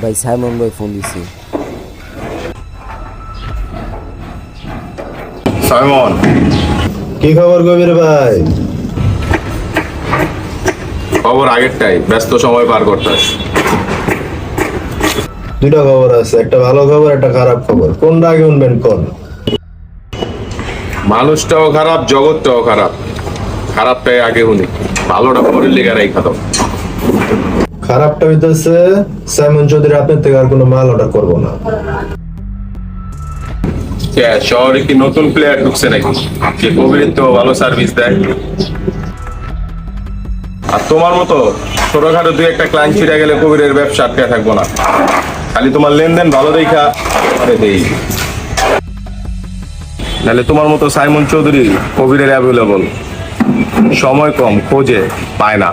ভাই সাইমন ভাই ফোন দিছে। সাইমন, কি খবর কবির ভাই? খবর আগেরটাই, ব্যস্ত সময় পার করতেছ। দুইটা খবর আছে, একটা ভালো খবর একটা খারাপ খবর। কোনটা আগে শুনবেন কোন? মানুষটাও খারাপ, জগৎটাও খারাপ। খারাপটাই আগে শুনি, ভালোটা পরের লিগে রাইখা দাও। খারাপটা হইতেছে সাইমন চৌধুরী আপনার থেকে আর কোনো মাল অর্ডার করবো না। শহরে কি নতুন প্লেয়ার ঢুকছে নাকি? যে কবিরের তো ভালো সার্ভিস দেয়। আর তোমার মতো ছোটখাটো দুই একটা ক্লায়েন্ট ছিঁড়ে গেলে কবিরের ব্যবসা আটকে থাকবো না। খালি তোমার লেনদেন ভালো দেখা আরে দেই, নাহলে তোমার মতো সাইমন চৌধুরী কবিরের অ্যাভেলেবল, সময় কম, খোঁজে পায় না।